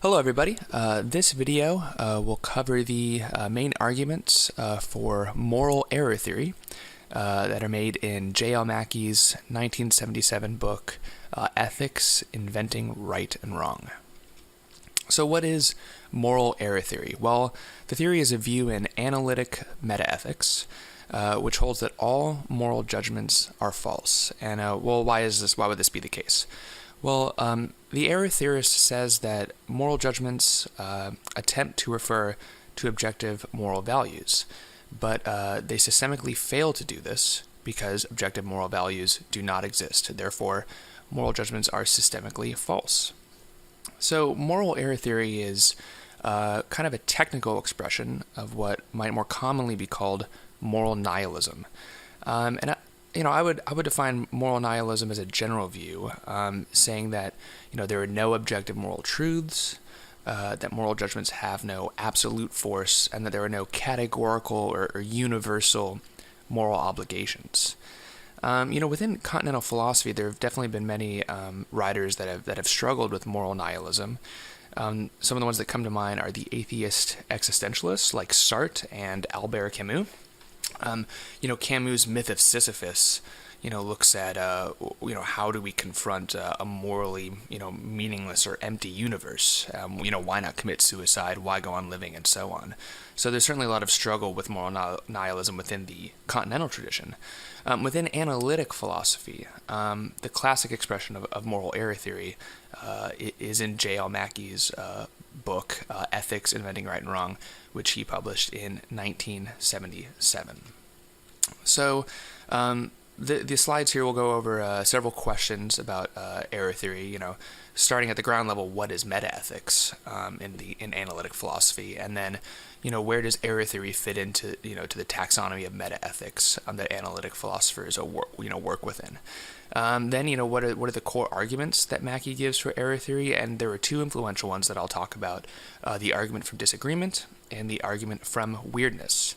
Hello everybody. This video will cover the main arguments for moral error theory that are made in J.L. Mackie's 1977 book, Ethics, Inventing Right and Wrong. So what is moral error theory? Well, the theory is a view in analytic metaethics, which holds that all moral judgments are false. And why is this? Why would this be the case? Well, the error theorist says that moral judgments attempt to refer to objective moral values, but they systemically fail to do this because objective moral values do not exist. Therefore, moral judgments are systemically false. So, moral error theory is kind of a technical expression of what might more commonly be called moral nihilism. I would define moral nihilism as a general view, saying that there are no objective moral truths, that moral judgments have no absolute force, and that there are no categorical or universal moral obligations. Within continental philosophy, there have definitely been many writers that have struggled with moral nihilism. Some of the ones that come to mind are the atheist existentialists like Sartre and Albert Camus. Camus' myth of Sisyphus, looks at, how do we confront a morally, meaningless or empty universe? Why not commit suicide? Why go on living, and so on? So there's certainly a lot of struggle with moral nihilism within the continental tradition. Within analytic philosophy, the classic expression of moral error theory is in J.L. Mackie's book, Ethics, Inventing Right and Wrong, which he published in 1977. So, the slides here will go over several questions about error theory. Starting at the ground level, what is metaethics in analytic philosophy, and then where does error theory fit into to the taxonomy of metaethics that analytic philosophers work within. Then what are the core arguments that Mackie gives for error theory, and there are two influential ones that I'll talk about: the argument from Disagreement and the argument from Weirdness.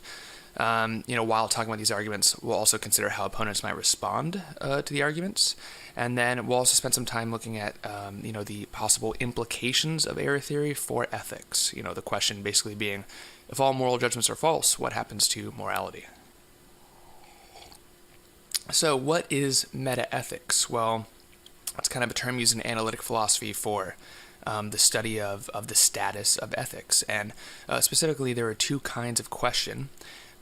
While talking about these arguments, we'll also consider how opponents might respond to the arguments, and then we'll also spend some time looking at, the possible implications of error theory for ethics. The question basically being, if all moral judgments are false, what happens to morality? So, what is metaethics? Well, it's kind of a term used in analytic philosophy for the study of the status of ethics, and specifically, there are two kinds of question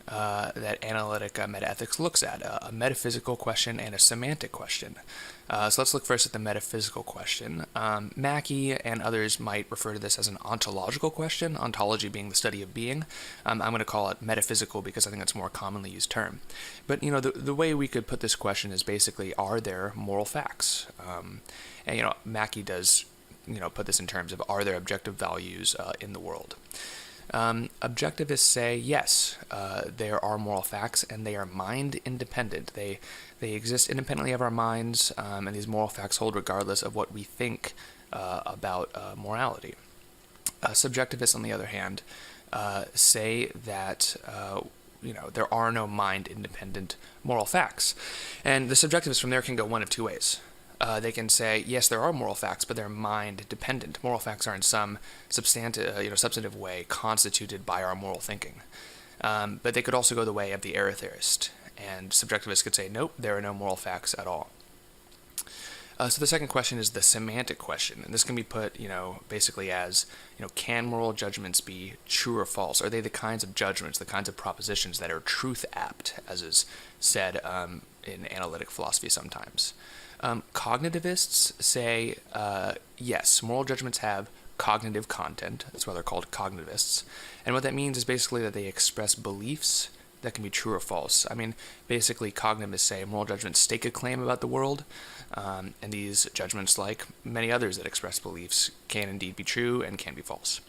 that analytic metaethics looks at: a metaphysical question and a semantic question. So let's look first at the metaphysical question. Mackie and others might refer to this as an ontological question, ontology being the study of being. I'm going to call it metaphysical because I think it's a more commonly used term. But the way we could put this question is basically, are there moral facts? And Mackie does put this in terms of, are there objective values in the world? Objectivists say yes, there are moral facts, and they are mind independent. They exist independently of our minds, and these moral facts hold regardless of what we think about morality. Subjectivists, on the other hand, say that there are no mind independent moral facts, and the subjectivists from there can go one of two ways. They can say, yes, there are moral facts, but they're mind-dependent. Moral facts are in some substantive way constituted by our moral thinking. But they could also go the way of the error theorist, and subjectivists could say, nope, there are no moral facts at all. So the second question is the semantic question, and this can be put, basically as, can moral judgments be true or false? Are they the kinds of judgments, the kinds of propositions that are truth-apt, as is said in analytic philosophy sometimes? Cognitivists say, yes, moral judgments have cognitive content. That's why they're called cognitivists. And what that means is basically that they express beliefs that can be true or false. I mean, basically, cognitivists say moral judgments stake a claim about the world, and these judgments, like many others that express beliefs, can indeed be true and can be false.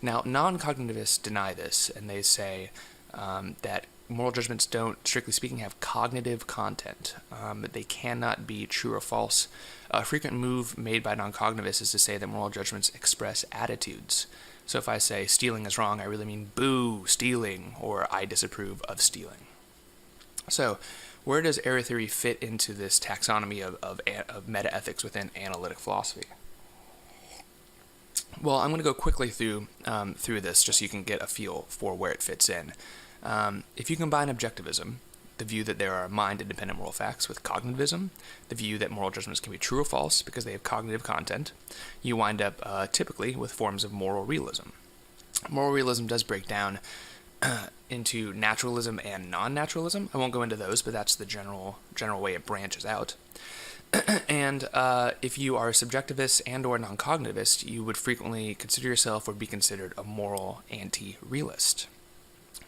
Now, non-cognitivists deny this, and they say that moral judgments don't, strictly speaking, have cognitive content. They cannot be true or false. A frequent move made by non-cognitivists is to say that moral judgments express attitudes. So if I say stealing is wrong, I really mean boo, stealing, or I disapprove of stealing. So where does error theory fit into this taxonomy of metaethics within analytic philosophy? Well, I'm going to go quickly through this just so you can get a feel for where it fits in. If you combine objectivism, the view that there are mind-independent moral facts, with cognitivism, the view that moral judgments can be true or false because they have cognitive content, you wind up typically with forms of moral realism. Moral realism does break down into naturalism and non-naturalism. I won't go into those, but that's the general way it branches out. And if you are a subjectivist and or non-cognitivist, you would frequently consider yourself or be considered a moral anti-realist.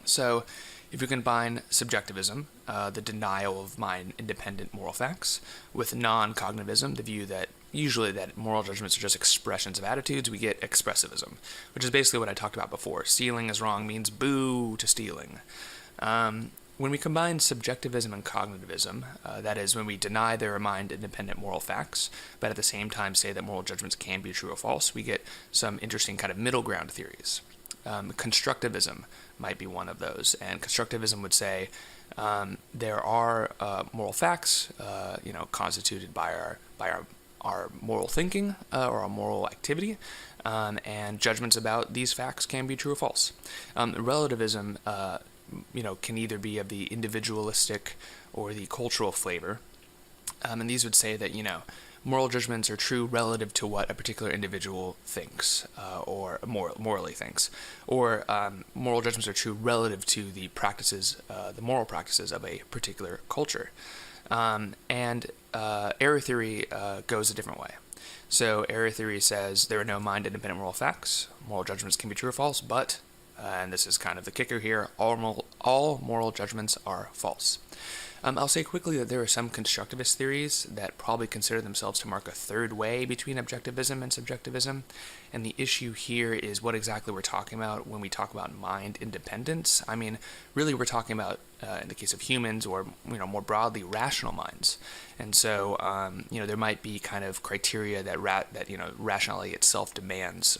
So if you combine subjectivism, the denial of mind-independent moral facts, with non-cognitivism, the view that usually that moral judgments are just expressions of attitudes, we get expressivism, which is basically what I talked about before. Stealing is wrong means boo to stealing. When we combine subjectivism and cognitivism, that is, when we deny there are mind-independent moral facts, but at the same time say that moral judgments can be true or false, we get some interesting kind of middle ground theories. Constructivism might be one of those, and constructivism would say there are moral facts, constituted by our moral thinking or our moral activity, and judgments about these facts can be true or false. Relativism can either be of the individualistic or the cultural flavor. And these would say that, moral judgments are true relative to what a particular individual thinks, or morally thinks. Or moral judgments are true relative to the practices, the moral practices of a particular culture. And error theory goes a different way. So error theory says there are no mind-independent moral facts. Moral judgments can be true or false, but and this is kind of the kicker here, all moral judgments are false. I'll say quickly that there are some constructivist theories that probably consider themselves to mark a third way between objectivism and subjectivism, and the issue here is what exactly we're talking about when we talk about mind independence. I mean, really we're talking about, in the case of humans, or more broadly, rational minds. And so, there might be kind of criteria that rationality itself demands,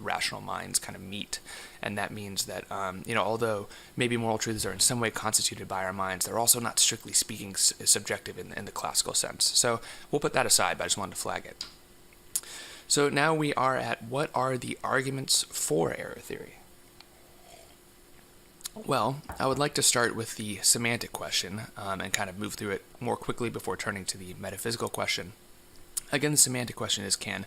rational minds kind of meet. And that means that, although maybe moral truths are in some way constituted by our minds, they're also not strictly speaking subjective in the classical sense. So we'll put that aside, but I just wanted to flag it. So now we are at what are the arguments for error theory? Well, I would like to start with the semantic question and kind of move through it more quickly before turning to the metaphysical question. Again, the semantic question is, can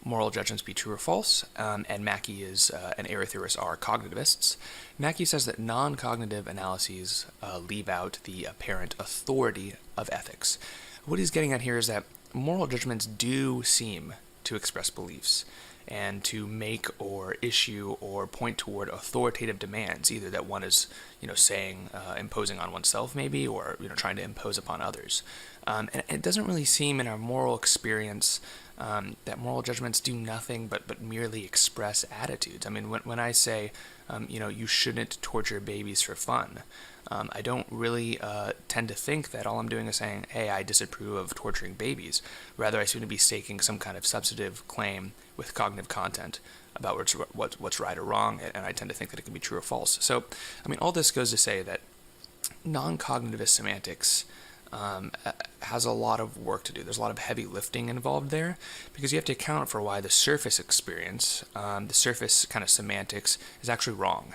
moral judgments be true or false? And Mackie is and error theorists are cognitivists. Mackie says that non-cognitive analyses leave out the apparent authority of ethics. What he's getting at here is that moral judgments do seem to express beliefs and to make or issue or point toward authoritative demands, either that one is, saying, imposing on oneself maybe, or, trying to impose upon others. And it doesn't really seem in our moral experience that moral judgments do nothing but merely express attitudes. I mean, when I say, you shouldn't torture babies for fun, I don't really tend to think that all I'm doing is saying, hey, I disapprove of torturing babies. Rather, I seem to be staking some kind of substantive claim with cognitive content about what's right or wrong, and I tend to think that it can be true or false. So, I mean, all this goes to say that non-cognitivist semantics has a lot of work to do. There's a lot of heavy lifting involved there, because you have to account for why the surface experience, the surface kind of semantics, is actually wrong.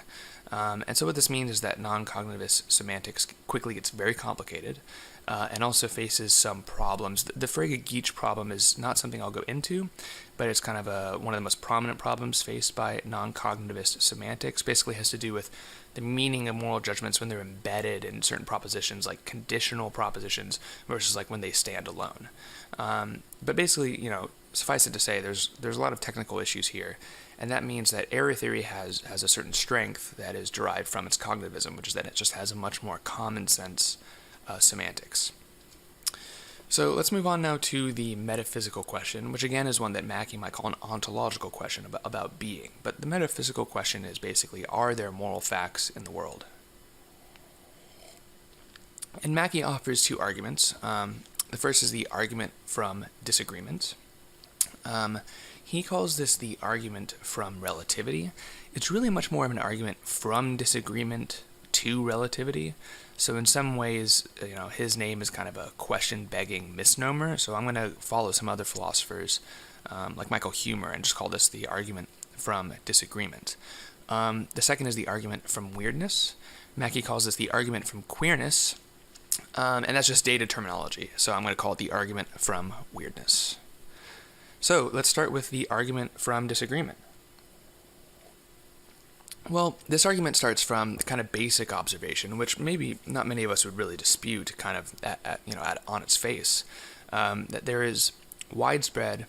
And so what this means is that non-cognitivist semantics quickly gets very complicated and also faces some problems. The Frege-Geach problem is not something I'll go into, but it's kind of one of the most prominent problems faced by non-cognitivist semantics. Basically has to do with the meaning of moral judgments when they're embedded in certain propositions, like conditional propositions, versus like when they stand alone. But basically, suffice it to say, there's a lot of technical issues here. And that means that error theory has a certain strength that is derived from its cognitivism, which is that it just has a much more common sense semantics. So let's move on now to the metaphysical question, which again is one that Mackie might call an ontological question about being. But the metaphysical question is basically, are there moral facts in the world? And Mackie offers two arguments. The first is the argument from disagreement. He calls this the argument from relativity. It's really much more of an argument from disagreement to relativity. So in some ways, his name is kind of a question-begging misnomer. So I'm going to follow some other philosophers like Michael Huemer, and just call this the argument from disagreement. The second is the argument from weirdness. Mackie calls this the argument from queerness, and that's just dated terminology, so I'm going to call it the argument from weirdness. So let's start with the argument from disagreement. Well, this argument starts from the kind of basic observation, which maybe not many of us would really dispute, kind of on its face, that there is widespread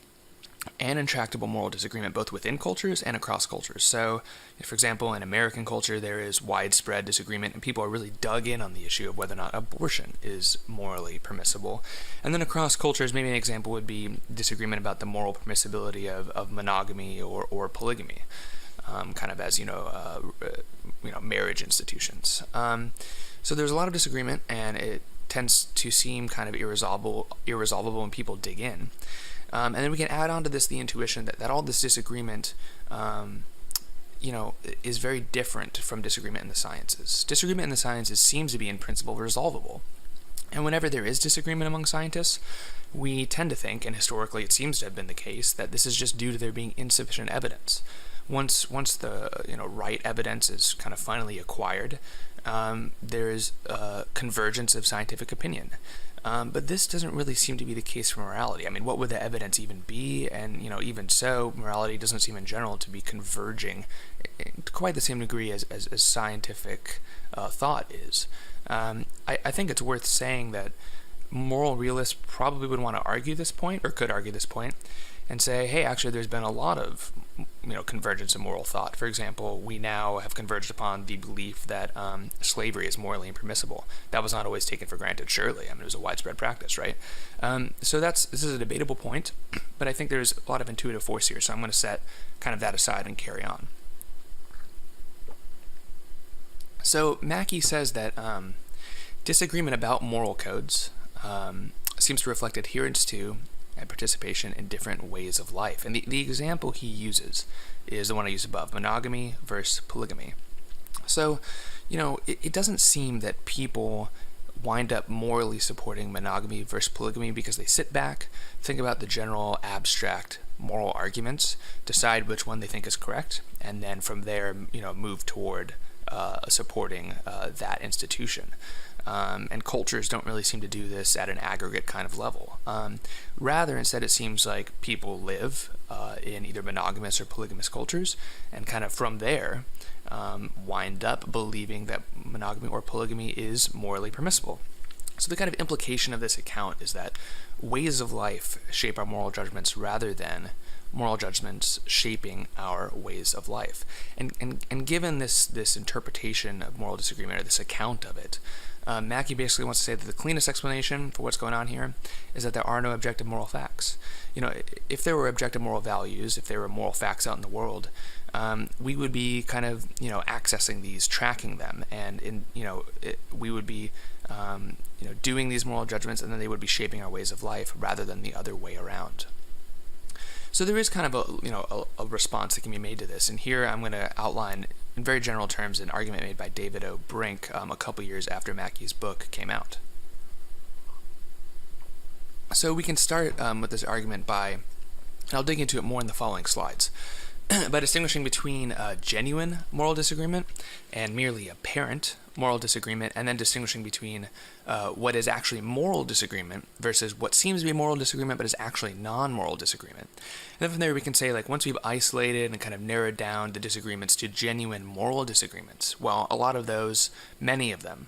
and intractable moral disagreement both within cultures and across cultures. So, for example, in American culture, there is widespread disagreement, and people are really dug in on the issue of whether or not abortion is morally permissible. And then across cultures, maybe an example would be disagreement about the moral permissibility of monogamy or polygamy, kind of as marriage institutions. So there's a lot of disagreement, and it tends to seem kind of irresolvable when people dig in. And then we can add on to this the intuition that all this disagreement, is very different from disagreement in the sciences. Disagreement in the sciences seems to be in principle resolvable. And whenever there is disagreement among scientists, we tend to think, and historically it seems to have been the case, that this is just due to there being insufficient evidence. Once the right evidence is kind of finally acquired, there is a convergence of scientific opinion. But this doesn't really seem to be the case for morality. I mean, what would the evidence even be? And, even so, morality doesn't seem in general to be converging to quite the same degree as scientific thought is. I think it's worth saying that moral realists probably would want to argue this point, or could argue this point, and say, hey, actually, there's been a lot of convergence in moral thought. For example, we now have converged upon the belief that slavery is morally impermissible. That was not always taken for granted, surely. I mean, it was a widespread practice, right? So this is a debatable point, but I think there's a lot of intuitive force here, so I'm going to set kind of that aside and carry on. So Mackie says that disagreement about moral codes seems to reflect adherence to and participation in different ways of life. And the example he uses is the one I used above, monogamy versus polygamy. So, it doesn't seem that people wind up morally supporting monogamy versus polygamy because they sit back, think about the general abstract moral arguments, decide which one they think is correct, and then from there, move toward supporting that institution. And cultures don't really seem to do this at an aggregate kind of level. Rather, instead, it seems like people live in either monogamous or polygamous cultures, and kind of from there wind up believing that monogamy or polygamy is morally permissible. So the kind of implication of this account is that ways of life shape our moral judgments rather than moral judgments shaping our ways of life. And given this interpretation of moral disagreement, or this account of it, Mackie basically wants to say that the cleanest explanation for what's going on here is that there are no objective moral facts. If there were objective moral values, if there were moral facts out in the world, we would be kind of, accessing these, tracking them, and we would be, doing these moral judgments, and then they would be shaping our ways of life rather than the other way around. So there is kind of a response that can be made to this, and here I'm going to outline in very general terms an argument made by David O. Brink a couple years after Mackie's book came out. So we can start with this argument by, and I'll dig into it more in the following slides, by distinguishing between genuine moral disagreement and merely apparent moral disagreement, and then distinguishing between what is actually moral disagreement versus what seems to be moral disagreement but is actually non-moral disagreement. And then from there we can say, once we've isolated and kind of narrowed down the disagreements to genuine moral disagreements, well, a lot of those, many of them,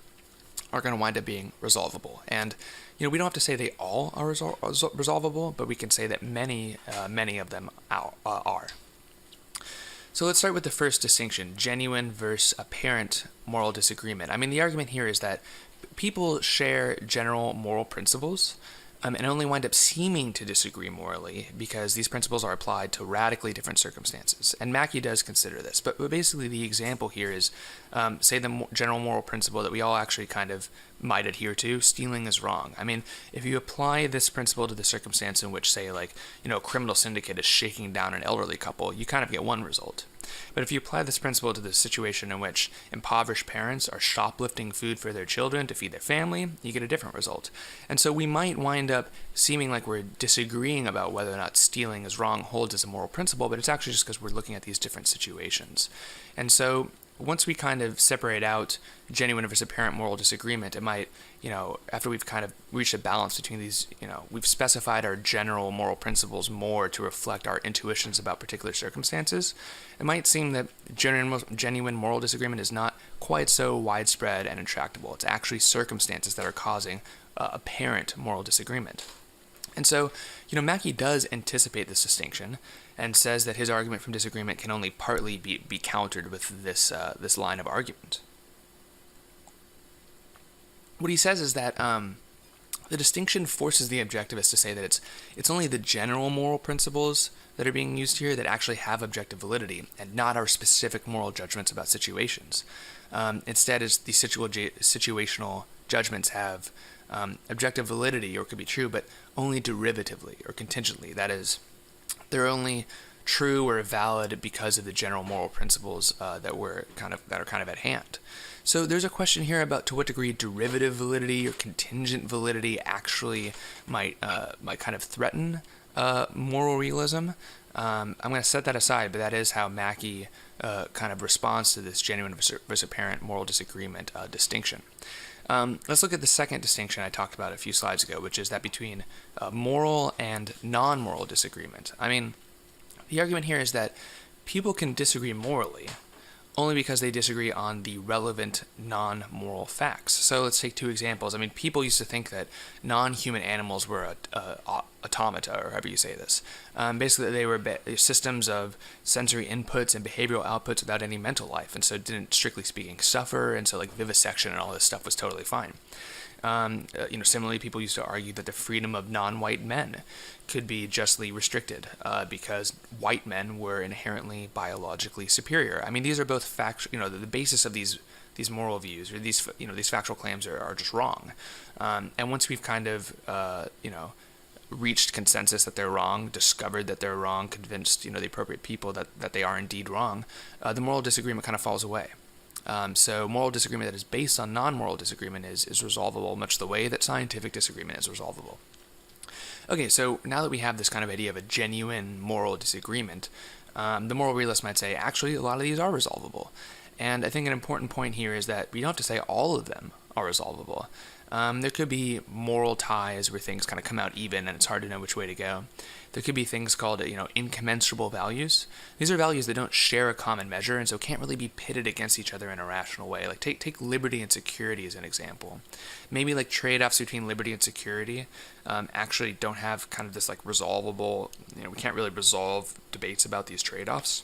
are going to wind up being resolvable. And we don't have to say they all are resolvable, but we can say that many of them are. So let's start with the first distinction, genuine versus apparent moral disagreement. I mean, the argument here is that people share general moral principles and only wind up seeming to disagree morally because these principles are applied to radically different circumstances. And Mackie does consider this, but basically the example here is, say the general moral principle that we all actually kind of might adhere to, stealing is wrong. I mean, if you apply this principle to the circumstance in which, say, a criminal syndicate is shaking down an elderly couple, you kind of get one result. But if you apply this principle to the situation in which impoverished parents are shoplifting food for their children to feed their family, you get a different result. And so we might wind up seeming like we're disagreeing about whether or not stealing is wrong holds as a moral principle, but it's actually just because we're looking at these different situations. And so once we kind of separate out genuine versus apparent moral disagreement, it might, after we've kind of reached a balance between these, we've specified our general moral principles more to reflect our intuitions about particular circumstances, it might seem that genuine moral disagreement is not quite so widespread and intractable. It's actually circumstances that are causing apparent moral disagreement. And so, Mackie does anticipate this distinction and says that his argument from disagreement can only partly be countered with this line of argument. What he says is that the distinction forces the objectivist to say that it's only the general moral principles that are being used here that actually have objective validity, and not our specific moral judgments about situations. Instead, it's the situational judgments have objective validity, or could be true, but only derivatively or contingently. That is, they're only true or valid because of the general moral principles that are kind of at hand. So there's a question here about to what degree derivative validity or contingent validity actually might kind of threaten moral realism. I'm going to set that aside, but that is how Mackie kind of responds to this genuine versus apparent moral disagreement distinction. Let's look at the second distinction I talked about a few slides ago, which is that between moral and non-moral disagreement. I mean, the argument here is that people can disagree morally only because they disagree on the relevant non-moral facts. So let's take two examples. I mean, people used to think that non-human animals were automata, or however you say this. Basically, they were systems of sensory inputs and behavioral outputs without any mental life, and so didn't, strictly speaking, suffer, and so like vivisection and all this stuff was totally fine. Similarly, people used to argue that the freedom of non-white men could be justly restricted because white men were inherently biologically superior. I mean, these are both facts. The basis of these moral views or these factual claims are just wrong. And once we've kind of reached consensus that they're wrong, discovered that they're wrong, convinced the appropriate people that they are indeed wrong, the moral disagreement kind of falls away. So moral disagreement that is based on non-moral disagreement is resolvable much the way that scientific disagreement is resolvable. Okay, so now that we have this kind of idea of a genuine moral disagreement, the moral realist might say, actually, a lot of these are resolvable. And I think an important point here is that we don't have to say all of them are resolvable. There could be moral ties where things kind of come out even and it's hard to know which way to go. There could be things called, incommensurable values. These are values that don't share a common measure and so can't really be pitted against each other in a rational way. Like take liberty and security as an example. Maybe like trade-offs between liberty and security actually don't have kind of this like resolvable, we can't really resolve debates about these trade-offs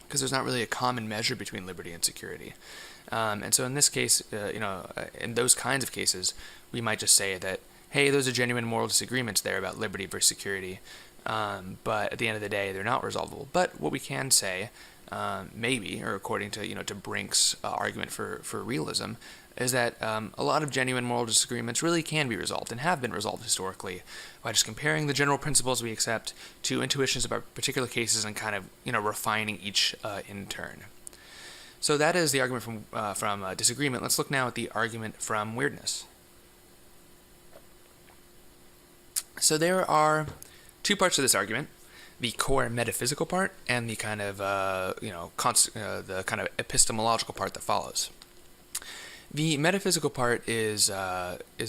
because there's not really a common measure between liberty and security. And so in this case, in those kinds of cases, we might just say that, hey, those are genuine moral disagreements there about liberty versus security, but at the end of the day, they're not resolvable. But what we can say, maybe, or according to to Brink's argument for realism, is that a lot of genuine moral disagreements really can be resolved and have been resolved historically by just comparing the general principles we accept to intuitions about particular cases and kind of refining each in turn. So that is the argument from disagreement. Let's look now at the argument from weirdness. So there are two parts to this argument: the core metaphysical part and the kind of the kind of epistemological part that follows. The metaphysical part is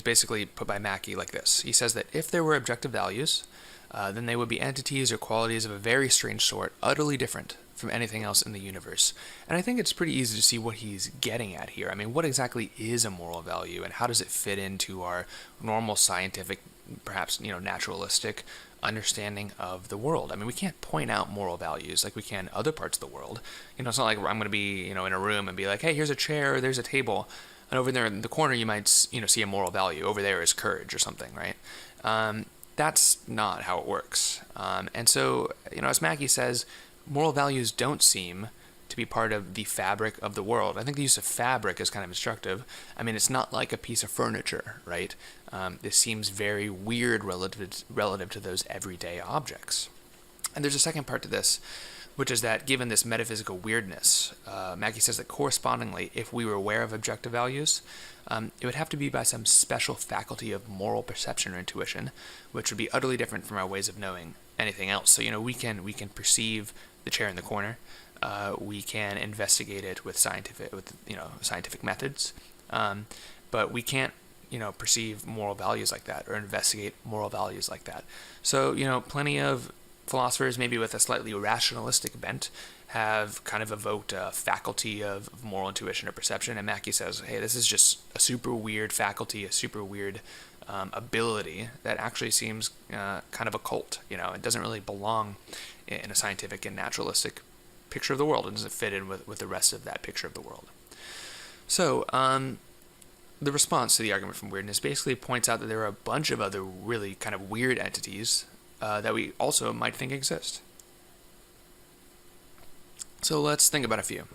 basically put by Mackie like this. He says that if there were objective values, then they would be entities or qualities of a very strange sort, utterly different from anything else in the universe. And I think it's pretty easy to see what he's getting at here. I mean, what exactly is a moral value, and how does it fit into our normal scientific, perhaps naturalistic understanding of the world? I mean, we can't point out moral values like we can other parts of the world. It's not like I'm going to be in a room and be like, hey, here's a chair, there's a table, and over there in the corner you might see a moral value. Over there is courage or something, right? That's not how it works. And so, as Mackie says, moral values don't seem to be part of the fabric of the world. I think the use of fabric is kind of instructive. I mean, it's not like a piece of furniture, right? This seems very weird relative to those everyday objects. And there's a second part to this, which is that given this metaphysical weirdness, Mackie says that correspondingly, if we were aware of objective values, it would have to be by some special faculty of moral perception or intuition, which would be utterly different from our ways of knowing anything else. So, we can perceive the chair in the corner. We can investigate it with scientific methods, but we can't perceive moral values like that or investigate moral values like that. So plenty of philosophers, maybe with a slightly rationalistic bent, have kind of evoked a faculty of moral intuition or perception, and Mackie says, hey, this is just a super weird faculty, a super weird ability that actually seems kind of occult. It doesn't really belong in a scientific and naturalistic picture of the world. It doesn't fit in with the rest of that picture of the world. So the response to the argument from weirdness basically points out that there are a bunch of other really kind of weird entities that we also might think exist. So let's think about a few.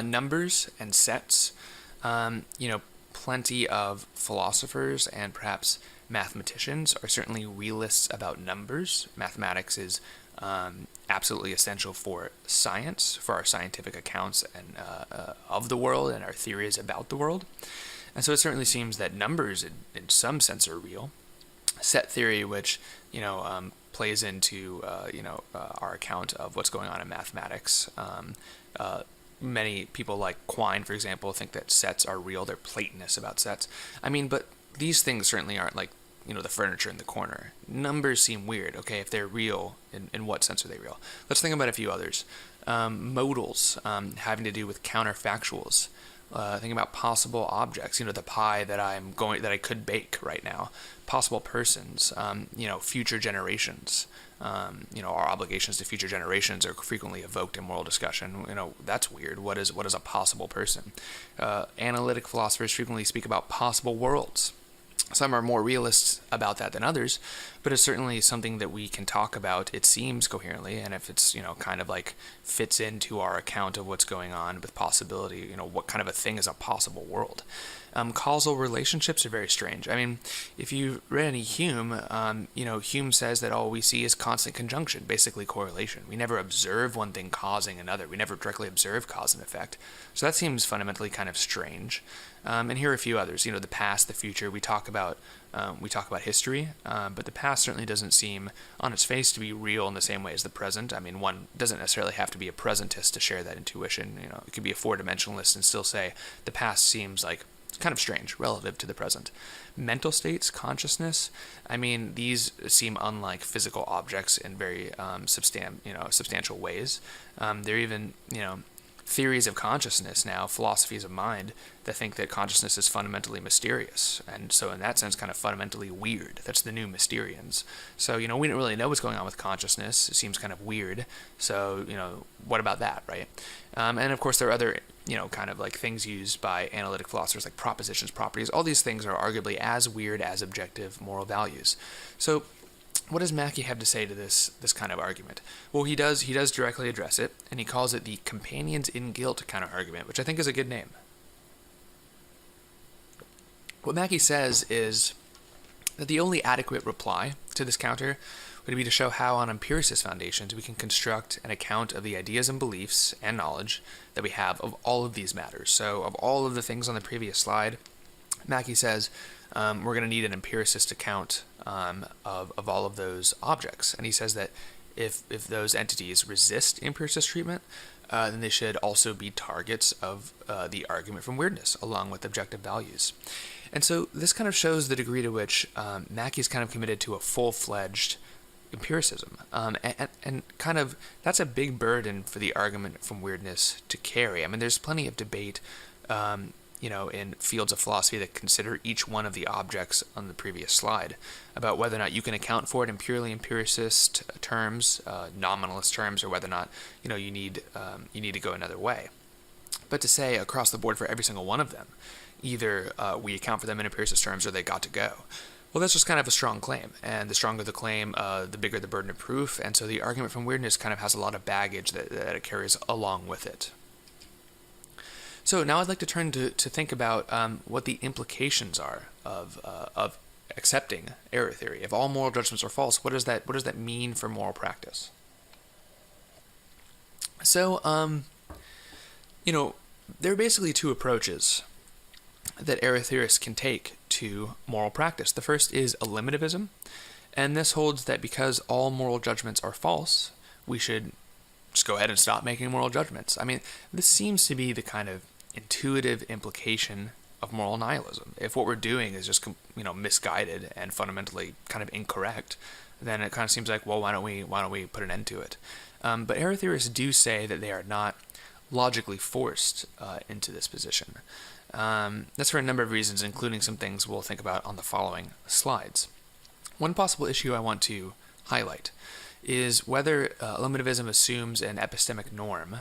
Numbers and sets. Plenty of philosophers and perhaps mathematicians are certainly realists about numbers. Mathematics is absolutely essential for science, for our scientific accounts and of the world and our theories about the world. And so it certainly seems that numbers in some sense are real. Set theory, which plays into our account of what's going on in mathematics. Many people like Quine, for example, think that sets are real. They're Platonists about sets. But these things certainly aren't like the furniture in the corner. Numbers seem weird. Okay, if they're real, in what sense are they real? Let's think about a few others. Modals, having to do with counterfactuals. Think about possible objects. The pie that I could bake right now. Possible persons. Future generations. Our obligations to future generations are frequently evoked in moral discussion. That's weird. What is a possible person? Analytic philosophers frequently speak about possible worlds. Some are more realists about that than others, but it's certainly something that we can talk about, it seems, coherently, and if it's, kind of like fits into our account of what's going on with possibility, what kind of a thing is a possible world. Causal relationships are very strange. If you read any Hume, Hume says that all we see is constant conjunction, basically correlation. We never observe one thing causing another. We never directly observe cause and effect. So that seems fundamentally kind of strange. And here are a few others. The past, the future. We talk about history, but the past certainly doesn't seem, on its face, to be real in the same way as the present. One doesn't necessarily have to be a presentist to share that intuition. It could be a four-dimensionalist and still say the past seems like kind of strange relative to the present. Mental states, consciousness. These seem unlike physical objects in very substantial ways. They're even theories of consciousness now, philosophies of mind, that think that consciousness is fundamentally mysterious, and so in that sense kind of fundamentally weird. That's the new Mysterians. So we don't really know what's going on with consciousness. It seems kind of weird. So what about that, right? And of course there are other kind of like things used by analytic philosophers like propositions, properties. All these things are arguably as weird as objective moral values. So what does Mackie have to say to this kind of argument? Well, he does directly address it, and he calls it the companions in guilt counter-argument, which I think is a good name. What Mackie says is that the only adequate reply to this counter would be to show how on empiricist foundations we can construct an account of the ideas and beliefs and knowledge that we have of all of these matters. So of all of the things on the previous slide, Mackie says we're going to need an empiricist account of all of those objects. And he says that if those entities resist empiricist treatment, then they should also be targets of the argument from weirdness, along with objective values. And so this kind of shows the degree to which Mackie's kind of committed to a full-fledged empiricism. And kind of, that's a big burden for the argument from weirdness to carry. There's plenty of debate in fields of philosophy that consider each one of the objects on the previous slide about whether or not you can account for it in purely empiricist terms, nominalist terms, or whether or not you need to go another way. But to say across the board for every single one of them, either we account for them in empiricist terms or they got to go. Well, that's just kind of a strong claim, and the stronger the claim, the bigger the burden of proof, and so the argument from weirdness kind of has a lot of baggage that it carries along with it. So now I'd like to turn to think about what the implications are of accepting error theory. If all moral judgments are false, what does that mean for moral practice? So, there are basically two approaches that error theorists can take to moral practice. The first is eliminativism, and this holds that because all moral judgments are false, we should just go ahead and stop making moral judgments. I mean, this seems to be the kind of intuitive implication of moral nihilism. If what we're doing is just misguided and fundamentally kind of incorrect, then it kind of seems like, well, why don't we put an end to it? But error theorists do say that they are not logically forced into this position. That's for a number of reasons, including some things we'll think about on the following slides. One possible issue I want to highlight is whether eliminativism assumes an epistemic norm,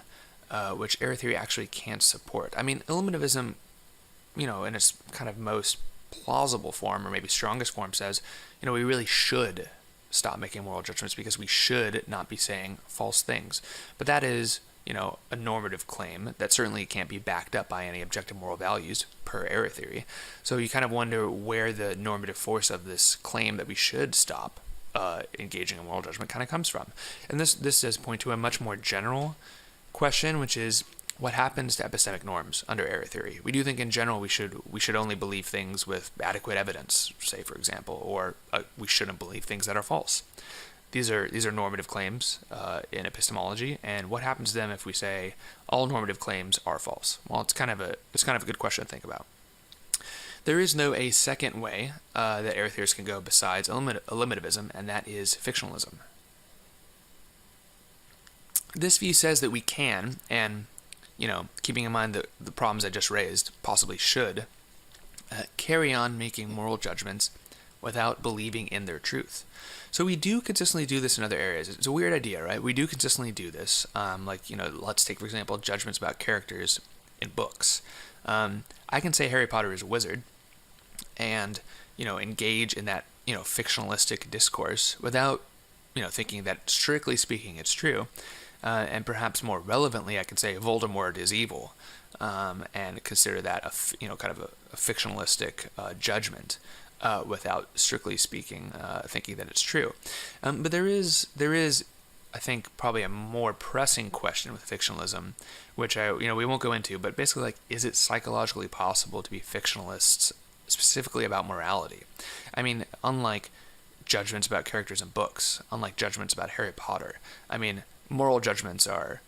which error theory actually can't support. I mean, eliminativism, in its kind of most plausible form, or maybe strongest form, says, we really should stop making moral judgments because we should not be saying false things. But that is, a normative claim that certainly can't be backed up by any objective moral values per error theory. So you kind of wonder where the normative force of this claim that we should stop engaging in moral judgment kind of comes from. And this does point to a much more general question, which is what happens to epistemic norms under error theory. We do think in general we should only believe things with adequate evidence, say for example, or we shouldn't believe things that are false. These are normative claims in epistemology, and what happens to them if we say all normative claims are false? Well, it's kind of a good question to think about. There is a second way that error theorists can go besides eliminativism, and that is fictionalism. This view says that we can, and keeping in mind the problems I just raised, possibly should, carry on making moral judgments without believing in their truth. So we do consistently do this in other areas. It's a weird idea, right? We do consistently do this. Let's take, for example, judgments about characters in books. I can say Harry Potter is a wizard and, engage in that, fictionalistic discourse without, thinking that strictly speaking it's true. And perhaps more relevantly, I can say Voldemort is evil, and consider that kind of a fictionalistic judgment, without strictly speaking thinking that it's true. But there is, I think, probably a more pressing question with fictionalism, which we won't go into. But basically, is it psychologically possible to be fictionalists specifically about morality? I mean, unlike judgments about characters in books, unlike judgments about Harry Potter, I mean, moral judgments are,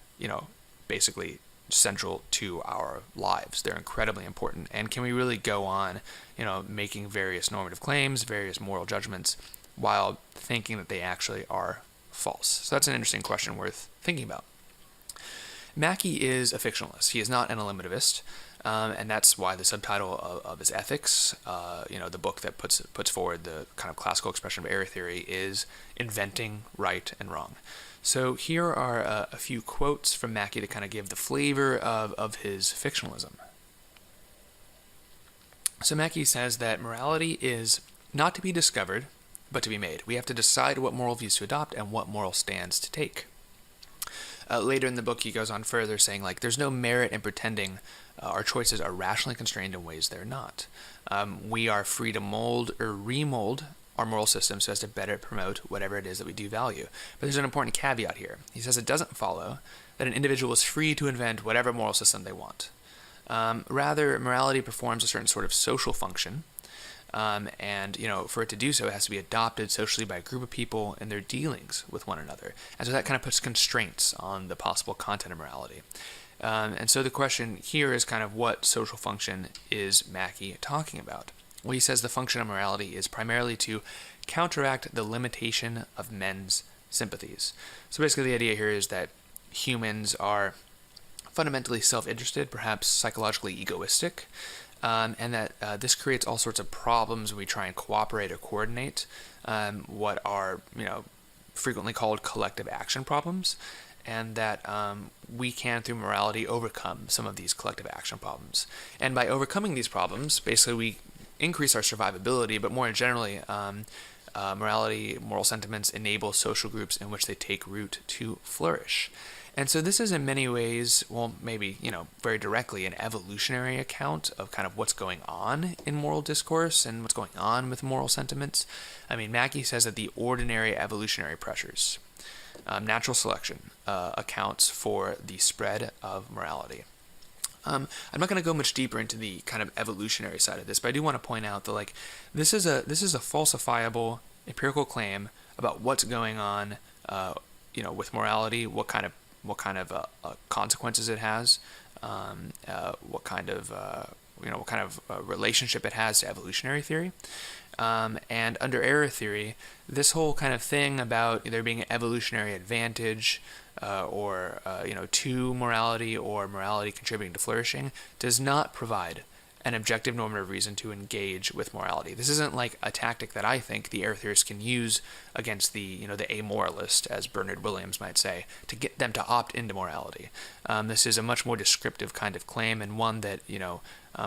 basically central to our lives. They're incredibly important. And can we really go on, making various normative claims, various moral judgments, while thinking that they actually are false? So that's an interesting question worth thinking about. Mackie is a fictionalist. He is not an eliminativist. And that's why the subtitle of his Ethics, the book that puts forward the kind of classical expression of error theory, is Inventing Right and Wrong. So here are a few quotes from Mackie to kind of give the flavor of his fictionalism. So Mackie says that morality is not to be discovered, but to be made. We have to decide what moral views to adopt and what moral stands to take. Later in the book, he goes on further, saying, there's no merit in pretending our choices are rationally constrained in ways they're not. We are free to mold or remold our moral system so as to better promote whatever it is that we do value. But there's an important caveat here. He says it doesn't follow that an individual is free to invent whatever moral system they want. Rather, morality performs a certain sort of social function, and for it to do so, it has to be adopted socially by a group of people in their dealings with one another. And so that kind of puts constraints on the possible content of morality. And so the question here is kind of what social function is Mackie talking about? Well, he says the function of morality is primarily to counteract the limitation of men's sympathies. So basically the idea here is that humans are fundamentally self-interested, perhaps psychologically egoistic, and that this creates all sorts of problems when we try and cooperate or coordinate, what are frequently called collective action problems, and that we can, through morality, overcome some of these collective action problems. And by overcoming these problems, basically we increase our survivability, but more generally, morality, moral sentiments enable social groups in which they take root to flourish. And so this is in many ways, well, maybe, very directly an evolutionary account of kind of what's going on in moral discourse and what's going on with moral sentiments. I mean, Mackie says that the ordinary evolutionary pressures natural selection accounts for the spread of morality. I'm not going to go much deeper into the kind of evolutionary side of this, but I do want to point out that like this is a falsifiable empirical claim about what's going on, with morality, what kind of consequences it has, what kind of relationship it has to evolutionary theory. And under error theory, this whole kind of thing about there being an evolutionary advantage to morality or morality contributing to flourishing does not provide an objective normative reason to engage with morality. This isn't like a tactic that I think the error theorists can use against the amoralist, as Bernard Williams might say, to get them to opt into morality. This is a much more descriptive kind of claim, and one that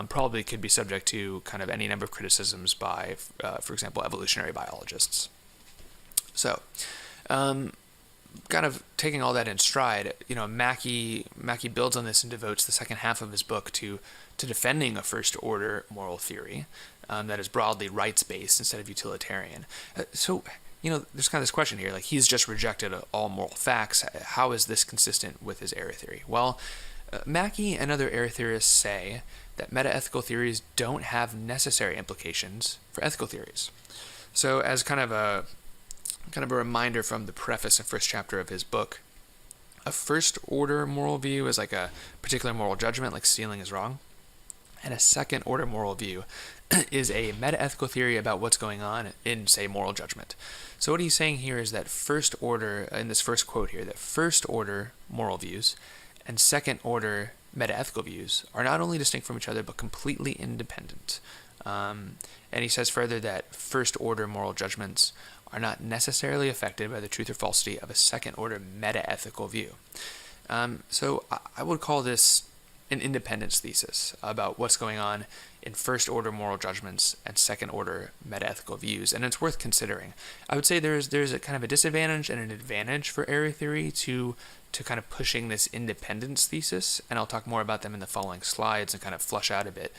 probably could be subject to kind of any number of criticisms by, for example, evolutionary biologists. So, kind of taking all that in stride, Mackie builds on this and devotes the second half of his book to defending a first-order moral theory that is broadly rights-based instead of utilitarian. So, there's kind of this question here, like he's just rejected all moral facts. How is this consistent with his error theory? Well, Mackie and other error theorists say that metaethical theories don't have necessary implications for ethical theories. So, as kind of a reminder from the preface and first chapter of his book, a first-order moral view is like a particular moral judgment, like stealing is wrong. And a second-order moral view is a metaethical theory about what's going on in, say, moral judgment. So what he's saying here is that first-order, in this first quote here, that first-order moral views and second-order metaethical views are not only distinct from each other, but completely independent. And he says further that first-order moral judgments are not necessarily affected by the truth or falsity of a second-order metaethical view. So I would call this an independence thesis about what's going on in first-order moral judgments and second-order metaethical views, and it's worth considering. I would say there's a kind of a disadvantage and an advantage for error theory to kind of pushing this independence thesis, and I'll talk more about them in the following slides and kind of flush out a bit.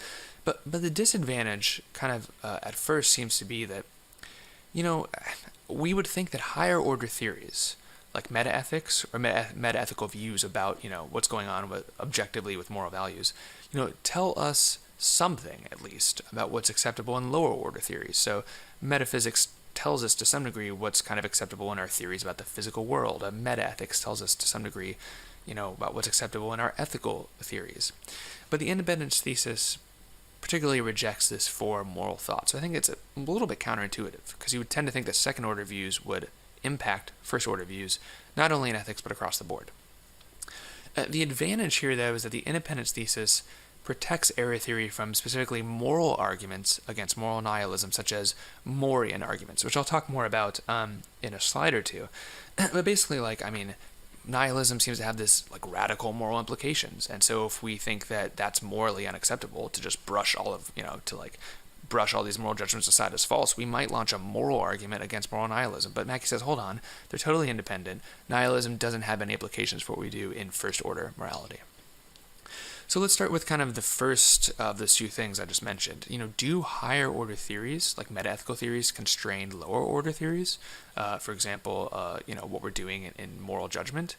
But the disadvantage kind of at first seems to be that we would think that higher-order theories like metaethics or metaethical views about what's going on objectively with moral values, tell us something at least about what's acceptable in lower order theories. So metaphysics tells us to some degree what's kind of acceptable in our theories about the physical world. Metaethics tells us to some degree, about what's acceptable in our ethical theories. But the independence thesis particularly rejects this for moral thought. So I think it's a little bit counterintuitive, because you would tend to think that second order views would impact first order views, not only in ethics but across the board. The advantage here, though, is that the independence thesis protects error theory from specifically moral arguments against moral nihilism, such as Morian arguments, which I'll talk more about in a slide or two. But basically, nihilism seems to have this radical moral implications, and so if we think that that's morally unacceptable to just brush all these moral judgments aside as false, we might launch a moral argument against moral nihilism. But Mackie says, hold on, they're totally independent. Nihilism doesn't have any implications for what we do in first order morality. So let's start with kind of the first of the two things I just mentioned. Do higher order theories, like metaethical theories, constrain lower order theories? For example, what we're doing in moral judgment?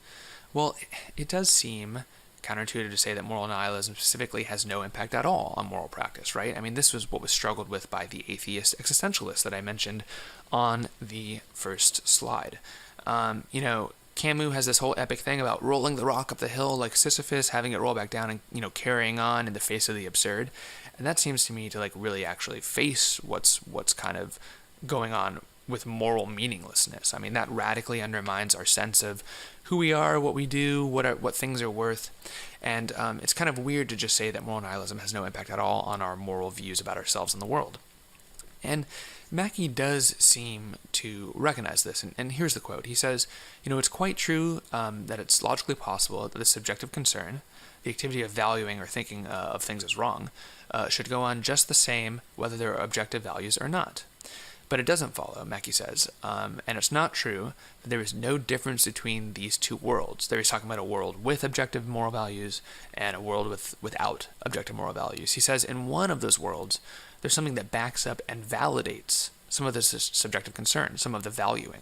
Well, it does seem counterintuitive to say that moral nihilism specifically has no impact at all on moral practice, right? I mean, this was what was struggled with by the atheist existentialists that I mentioned on the first slide. Camus has this whole epic thing about rolling the rock up the hill like Sisyphus, having it roll back down and, carrying on in the face of the absurd. And that seems to me to really actually face what's kind of going on with moral meaninglessness. I mean, that radically undermines our sense of who we are, what we do, what things are worth. And it's kind of weird to just say that moral nihilism has no impact at all on our moral views about ourselves and the world. And Mackie does seem to recognize this, and here's the quote. He says, it's quite true that it's logically possible that the subjective concern, the activity of valuing or thinking of things as wrong, should go on just the same whether there are objective values or not. But it doesn't follow, Mackie says, and it's not true that there is no difference between these two worlds. There he's talking about a world with objective moral values and a world without objective moral values. He says in one of those worlds, there's something that backs up and validates some of this subjective concern, some of the valuing.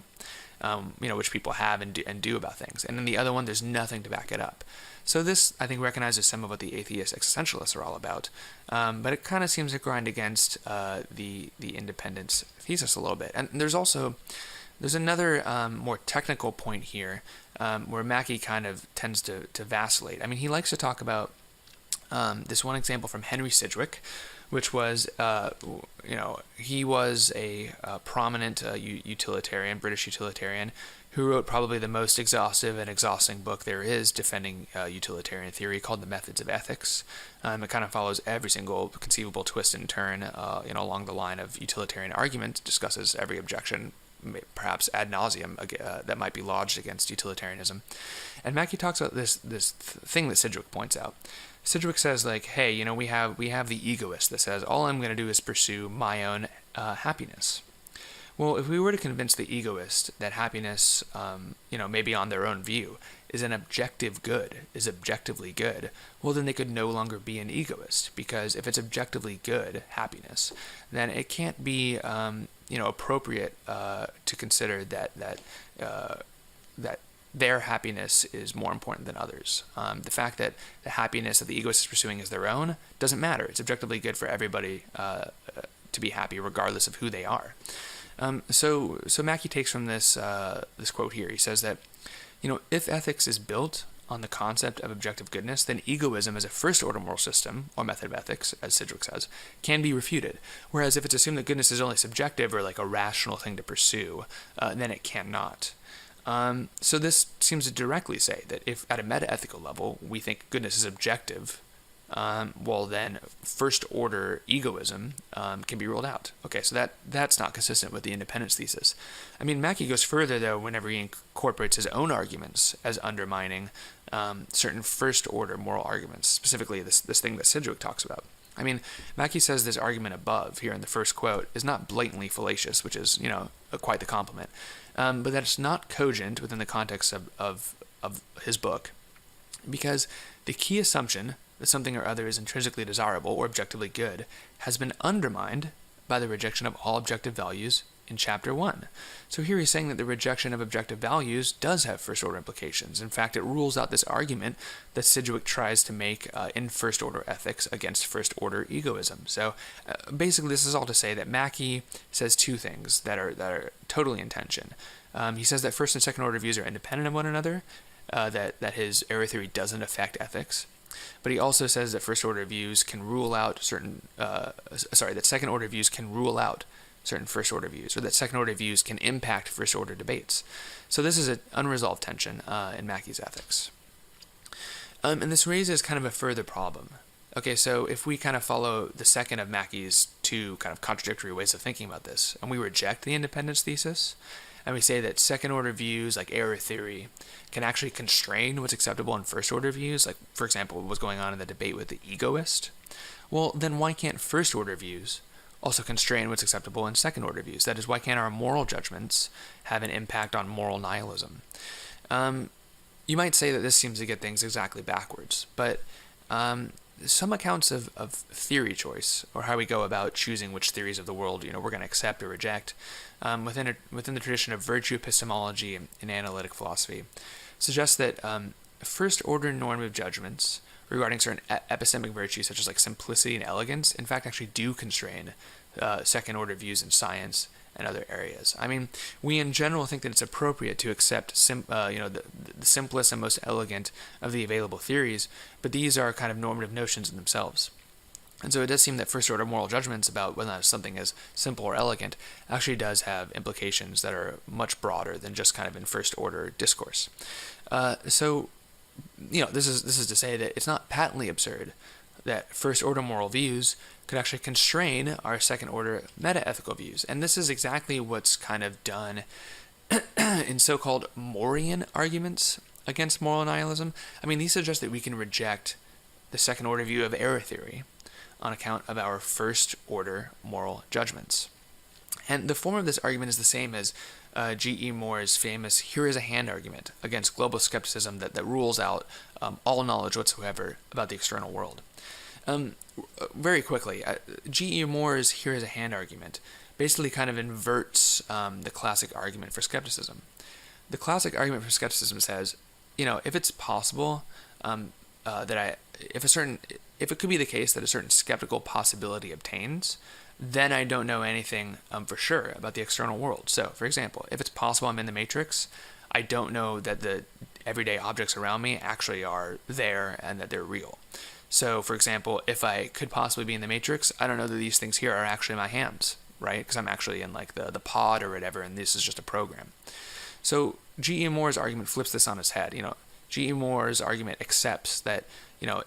which people have and do about things. And then the other one, there's nothing to back it up. So this, I think, recognizes some of what the atheist existentialists are all about, but it kind of seems to grind against the independence thesis a little bit. And there's another more technical point here where Mackie kind of tends to vacillate. I mean, he likes to talk about this one example from Henry Sidgwick, which was, he was a prominent utilitarian, British utilitarian, who wrote probably the most exhaustive and exhausting book there is defending utilitarian theory, called The Methods of Ethics. It kind of follows every single conceivable twist and turn, along the line of utilitarian argument, discusses every objection, perhaps ad nauseum, that might be lodged against utilitarianism. And Mackie talks about this thing that Sidgwick points out. Sidgwick says, like, hey, we have the egoist that says, all I'm going to do is pursue my own happiness. Well, if we were to convince the egoist that happiness, maybe on their own view, is an objective good, is objectively good, well, then they could no longer be an egoist, because if it's objectively good, happiness, then it can't be, appropriate to consider that their happiness is more important than others. The fact that the happiness that the egoist is pursuing is their own doesn't matter. It's objectively good for everybody to be happy, regardless of who they are. So Mackie takes from this quote here. He says that, if ethics is built on the concept of objective goodness, then egoism as a first-order moral system, or method of ethics, as Sidgwick says, can be refuted. Whereas if it's assumed that goodness is only subjective or like a rational thing to pursue, then it cannot. So this seems to directly say that if at a meta-ethical level we think goodness is objective, well then first-order egoism can be ruled out. Okay, so that's not consistent with the independence thesis. I mean, Mackie goes further, though, whenever he incorporates his own arguments as undermining certain first-order moral arguments, specifically this thing that Sidgwick talks about. I mean, Mackie says this argument above, here in the first quote, is not blatantly fallacious, which is, quite the compliment, but that it's not cogent within the context of his book, because the key assumption that something or other is intrinsically desirable or objectively good has been undermined by the rejection of all objective values in Chapter 1. So here he's saying that the rejection of objective values does have first-order implications. In fact, it rules out this argument that Sidgwick tries to make in first-order ethics against first-order egoism. So basically this is all to say that Mackie says two things that are totally in tension. He says that first and second-order views are independent of one another, that his error theory doesn't affect ethics. But he also says that first-order views can rule out that second-order views can rule out certain first-order views, or that second-order views can impact first-order debates. So this is an unresolved tension in Mackie's ethics. And this raises kind of a further problem. Okay, so if we kind of follow the second of Mackie's two kind of contradictory ways of thinking about this, and we reject the independence thesis, and we say that second-order views, like error theory, can actually constrain what's acceptable in first-order views, like, for example, what was going on in the debate with the egoist, well, then why can't first-order views also constrain what's acceptable in second-order views? That is, why can't our moral judgments have an impact on moral nihilism? You might say that this seems to get things exactly backwards, but some accounts of theory choice, or how we go about choosing which theories of the world we're going to accept or reject, within the tradition of virtue epistemology and analytic philosophy, suggests that first-order normative judgments regarding certain epistemic virtues, such as like simplicity and elegance, in fact actually do constrain second-order views in science and other areas. I mean, we in general think that it's appropriate to accept the simplest and most elegant of the available theories, but these are kind of normative notions in themselves. And so it does seem that first-order moral judgments about whether or not something is simple or elegant actually does have implications that are much broader than just kind of in first-order discourse. So this is to say that it's not patently absurd that first-order moral views could actually constrain our second-order meta-ethical views. And this is exactly what's kind of done in so-called Morean arguments against moral nihilism. I mean, these suggest that we can reject the second-order view of error theory on account of our first-order moral judgments. And the form of this argument is the same as G.E. Moore's famous "here is a hand" argument against global skepticism that rules out all knowledge whatsoever about the external world. Very quickly, G.E. Moore's "here is a hand" argument basically kind of inverts the classic argument for skepticism. The classic argument for skepticism says, if it's possible if it could be the case that a certain skeptical possibility obtains, then I don't know anything for sure about the external world. So, for example, if it's possible I'm in the Matrix, I don't know that the everyday objects around me actually are there and that they're real. So, for example, if I could possibly be in the Matrix, I don't know that these things here are actually my hands, right? Because I'm actually in like the pod or whatever, and this is just a program. So G.E. Moore's argument flips this on its head. G.E. Moore's argument accepts that,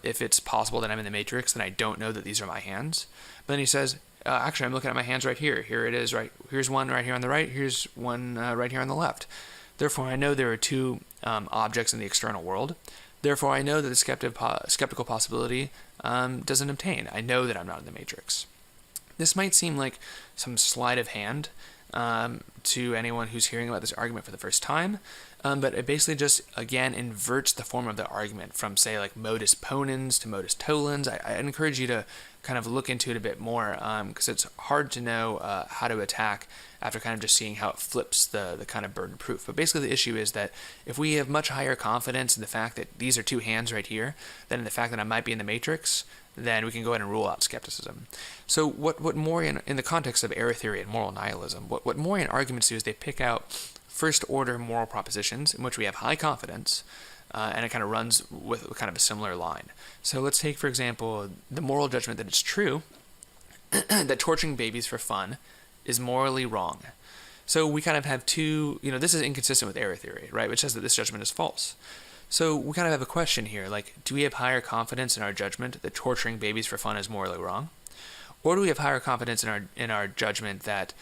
if it's possible that I'm in the Matrix, then I don't know that these are my hands. But then he says, actually, I'm looking at my hands right here. Here it is, right? Here's one right here on the right. Here's one right here on the left. Therefore, I know there are two objects in the external world. Therefore, I know that the skeptical possibility doesn't obtain. I know that I'm not in the Matrix. This might seem like some sleight of hand to anyone who's hearing about this argument for the first time, but it basically just, again, inverts the form of the argument from, say, like modus ponens to modus tollens. I encourage you to kind of look into it a bit more, because it's hard to know how to attack after kind of just seeing how it flips the kind of burden proof. But basically the issue is that if we have much higher confidence in the fact that these are two hands right here than in the fact that I might be in the Matrix, then we can go ahead and rule out skepticism. So what Morean, in the context of error theory and moral nihilism, what Morean arguments do is they pick out first-order moral propositions in which we have high confidence, and it kind of runs with kind of a similar line. So let's take, for example, the moral judgment that it's true that torturing babies for fun is morally wrong. So we kind of have two, this is inconsistent with error theory, right, which says that this judgment is false. So we kind of have a question here, like, do we have higher confidence in our judgment that torturing babies for fun is morally wrong? Or do we have higher confidence in our judgment that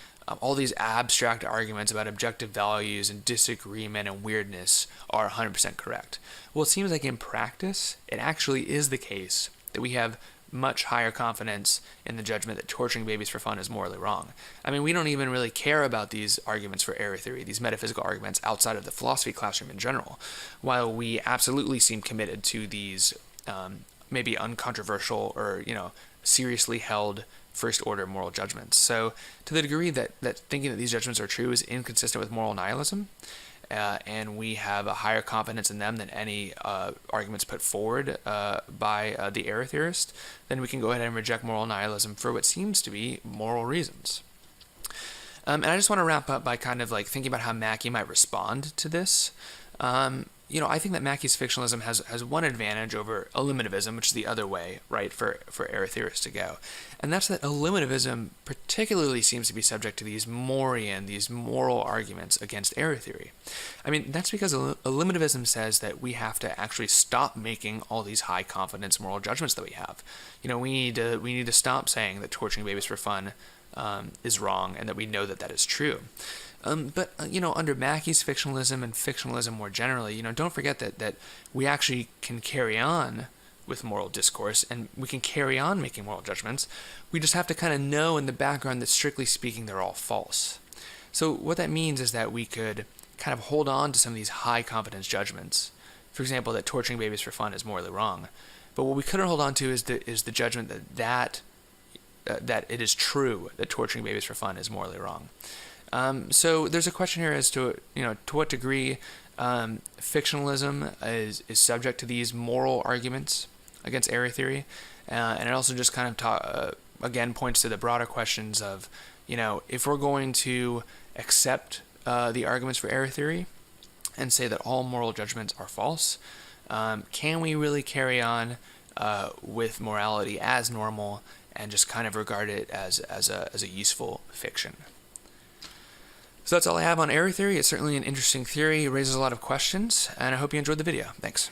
all these abstract arguments about objective values and disagreement and weirdness are 100% correct? Well, it seems like in practice, it actually is the case that we have much higher confidence in the judgment that torturing babies for fun is morally wrong. I mean, we don't even really care about these arguments for error theory, these metaphysical arguments outside of the philosophy classroom in general, while we absolutely seem committed to these maybe uncontroversial or, seriously held first-order moral judgments. So to the degree that thinking that these judgments are true is inconsistent with moral nihilism, and we have a higher confidence in them than any arguments put forward by the error theorist, then we can go ahead and reject moral nihilism for what seems to be moral reasons. And I just want to wrap up by kind of like thinking about how Mackie might respond to this. I think that Mackie's fictionalism has one advantage over eliminativism, which is the other way, right, for error theorists to go. And that's that eliminativism particularly seems to be subject to these moral arguments against error theory. I mean, that's because eliminativism says that we have to actually stop making all these high confidence moral judgments that we have. We need to stop saying that torturing babies for fun is wrong and that we know that is true. But under Mackie's fictionalism and fictionalism more generally, don't forget that we actually can carry on with moral discourse and we can carry on making moral judgments. We just have to kind of know in the background that strictly speaking they're all false. So what that means is that we could kind of hold on to some of these high confidence judgments. For example, that torturing babies for fun is morally wrong. But what we couldn't hold on to is the judgment that it is true that torturing babies for fun is morally wrong. So there's a question here as to what degree fictionalism is subject to these moral arguments against error theory, and it also just kind of again points to the broader questions of if we're going to accept the arguments for error theory and say that all moral judgments are false, can we really carry on with morality as normal and just kind of regard it as a useful fiction? So that's all I have on error theory. It's certainly an interesting theory. It raises a lot of questions, and I hope you enjoyed the video. Thanks.